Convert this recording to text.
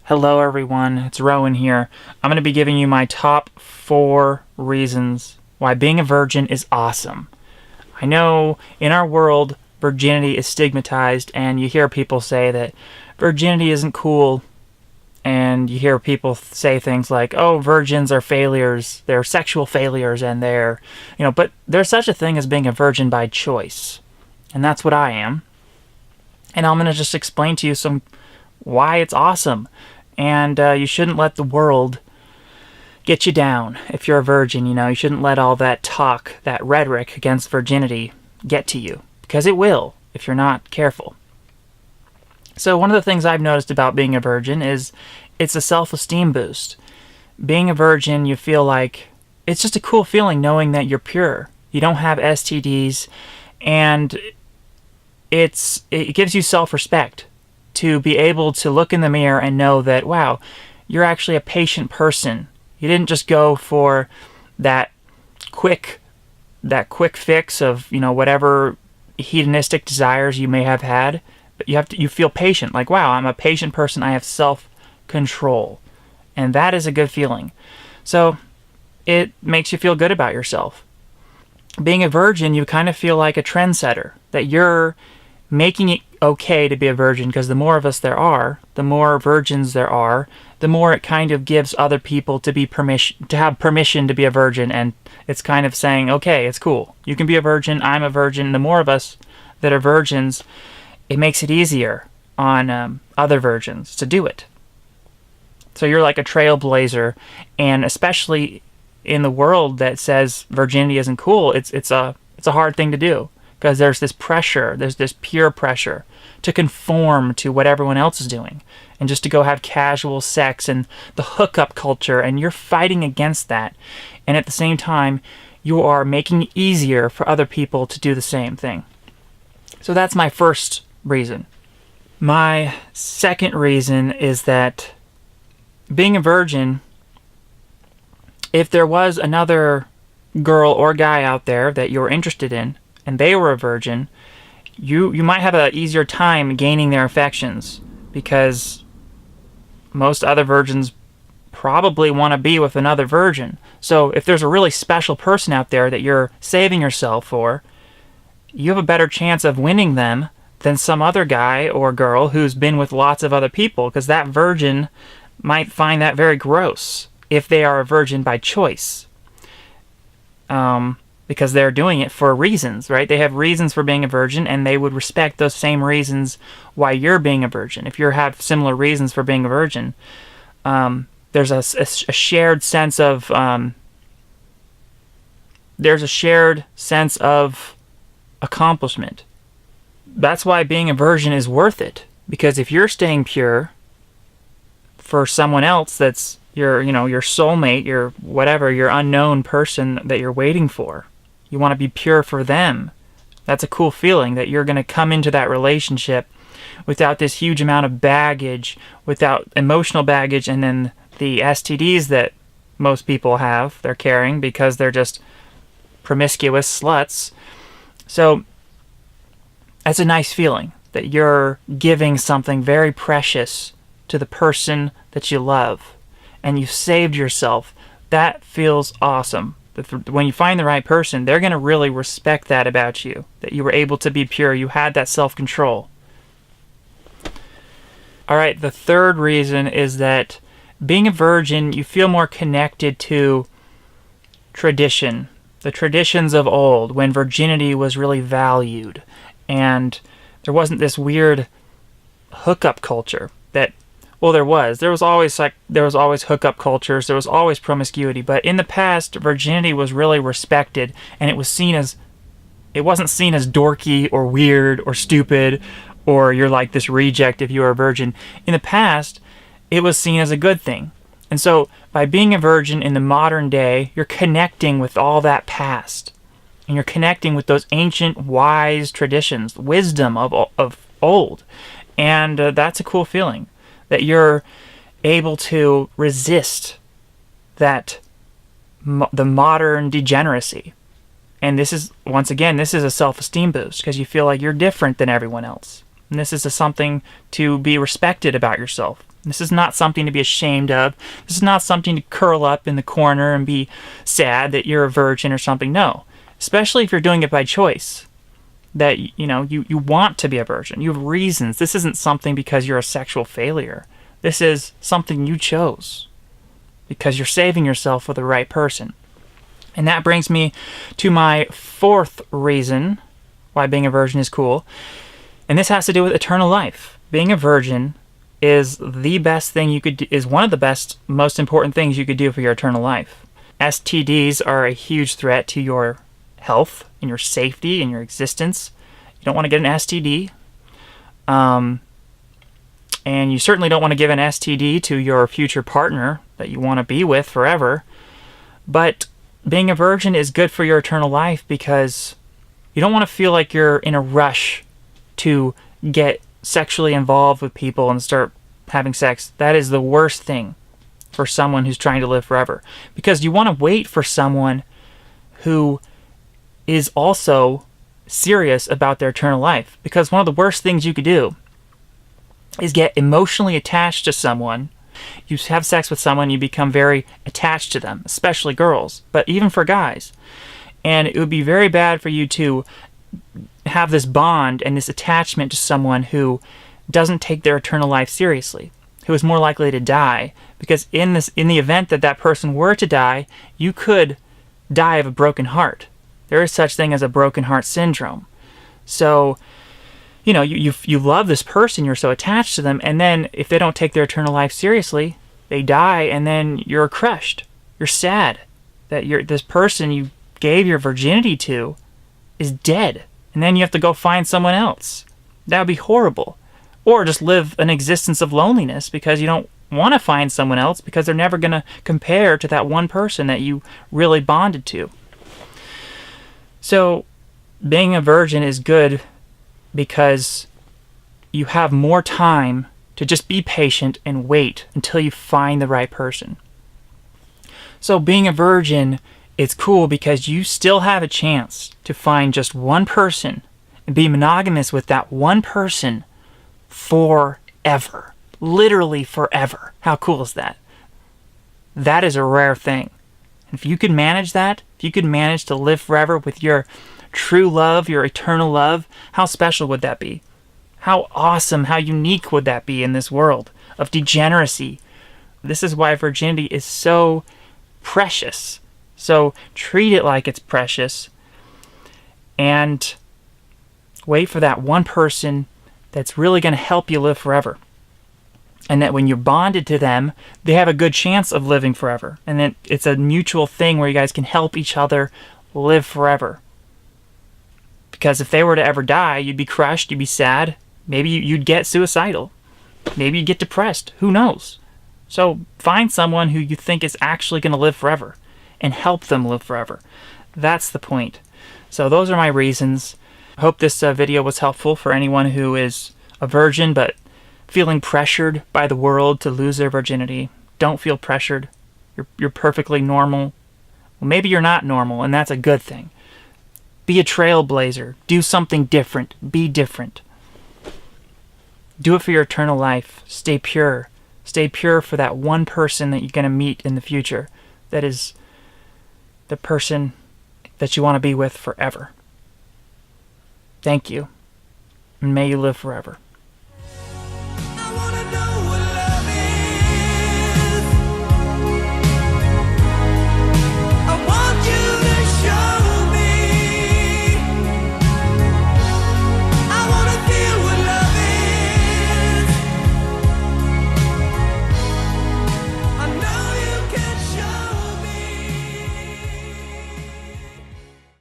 Hello everyone, it's Rowan here. I'm going to be giving you my top 4 reasons why being a virgin is awesome. I know in our world, virginity is stigmatized, and you hear people say that virginity isn't cool, and you hear people say things like, oh, virgins are failures, they're sexual failures, and but there's such a thing as being a virgin by choice, and that's what I am. And I'm going to just explain to you why it's awesome. And you shouldn't let the world get you down if you're a virgin. You shouldn't let all that talk, that rhetoric against virginity get to you, because it will if you're not careful. So one of the things I've noticed about being a virgin is it's a self-esteem boost. Being a virgin, you feel like it's just a cool feeling knowing that you're pure. You don't have STDs, and it gives you self-respect to be able to look in the mirror and know that, wow, you're actually a patient person. You didn't just go for that quick fix of, whatever hedonistic desires you may have had. But you feel patient, like, wow, I'm a patient person, I have self-control. And that is a good feeling. So it makes you feel good about yourself. Being a virgin, you kind of feel like a trendsetter, that you're making it okay to be a virgin, because the more of us there are, the more virgins there are, the more it kind of gives other people to have permission to be a virgin, and it's kind of saying, okay, it's cool. You can be a virgin, I'm a virgin. The more of us that are virgins, it makes it easier on other virgins to do it. So you're like a trailblazer, and especially in the world that says virginity isn't cool, it's a hard thing to do. Because there's this pressure, there's this peer pressure to conform to what everyone else is doing, and just to go have casual sex and the hookup culture, and you're fighting against that. And at the same time, you are making it easier for other people to do the same thing. So that's my first reason. My second reason is that being a virgin, if there was another girl or guy out there that you're interested in, and they were a virgin, you might have an easier time gaining their affections, because most other virgins probably want to be with another virgin. So if there's a really special person out there that you're saving yourself for, you have a better chance of winning them than some other guy or girl who's been with lots of other people, because that virgin might find that very gross if they are a virgin by choice. Because they're doing it for reasons, right? They have reasons for being a virgin, and they would respect those same reasons why you're being a virgin. If you have similar reasons for being a virgin, there's a shared sense of accomplishment. That's why being a virgin is worth it, because if you're staying pure for someone else that's your soulmate, your whatever, your unknown person that you're waiting for, you want to be pure for them. That's a cool feeling, that you're going to come into that relationship without this huge amount of baggage, without emotional baggage, and then the STDs that most people have, they're carrying because they're just promiscuous sluts. So that's a nice feeling, that you're giving something very precious to the person that you love, and you've saved yourself. That feels awesome. When you find the right person, they're going to really respect that about you, that you were able to be pure, you had that self-control. Alright, the third reason is that being a virgin, you feel more connected to tradition, the traditions of old, when virginity was really valued, and there wasn't this weird hookup culture that, well, there was always hookup cultures, there was always promiscuity, but in the past, virginity was really respected, and it wasn't seen as dorky or weird or stupid, or you're like this reject if you were a virgin. In the past, it was seen as a good thing. And so by being a virgin in the modern day, you're connecting with all that past, and you're connecting with those ancient wise traditions, wisdom of old, and that's a cool feeling, that you're able to resist the modern degeneracy. And this is, once again, this is a self-esteem boost, because you feel like you're different than everyone else. And this is something to be respected about yourself. This is not something to be ashamed of. This is not something to curl up in the corner and be sad that you're a virgin or something. No. Especially if you're doing it by choice. That, you want to be a virgin. You have reasons. This isn't something because you're a sexual failure. This is something you chose. Because you're saving yourself for the right person. And that brings me to my fourth reason why being a virgin is cool. And this has to do with eternal life. Being a virgin is the best thing you could do, is one of the best, most important things you could do for your eternal life. STDs are a huge threat to your health and your safety and your existence. You don't want to get an STD. And you certainly don't want to give an STD to your future partner that you want to be with forever. But being a virgin is good for your eternal life because you don't want to feel like you're in a rush to get sexually involved with people and start having sex. That is the worst thing for someone who's trying to live forever. Because you want to wait for someone who is also serious about their eternal life. Because one of the worst things you could do is get emotionally attached to someone. You have sex with someone, you become very attached to them, especially girls, but even for guys. And it would be very bad for you to have this bond and this attachment to someone who doesn't take their eternal life seriously, who is more likely to die. Because in the event that that person were to die, you could die of a broken heart. There is such thing as a broken heart syndrome. So, you love this person, you're so attached to them, and then if they don't take their eternal life seriously, they die, and then you're crushed. You're sad that this person you gave your virginity to is dead, and then you have to go find someone else. That would be horrible. Or just live an existence of loneliness because you don't want to find someone else because they're never going to compare to that one person that you really bonded to. So, being a virgin is good because you have more time to just be patient and wait until you find the right person. So being a virgin is cool because you still have a chance to find just one person and be monogamous with that one person forever. Literally forever. How cool is that? That is a rare thing. If you could manage that, if you could manage to live forever with your true love, your eternal love, how special would that be? How awesome, how unique would that be in this world of degeneracy? This is why virginity is so precious. So treat it like it's precious and wait for that one person that's really going to help you live forever. And that when you're bonded to them, they have a good chance of living forever. And then it's a mutual thing where you guys can help each other live forever. Because if they were to ever die, you'd be crushed, you'd be sad. Maybe you'd get suicidal. Maybe you'd get depressed. Who knows? So find someone who you think is actually going to live forever and help them live forever. That's the point. So those are my reasons. I hope this video was helpful for anyone who is a virgin but feeling pressured by the world to lose their virginity. Don't feel pressured. You're perfectly normal. Well, maybe you're not normal, and that's a good thing. Be a trailblazer. Do something different. Be different. Do it for your eternal life. Stay pure. Stay pure for that one person that you're going to meet in the future. That is the person that you want to be with forever. Thank you. And may you live forever.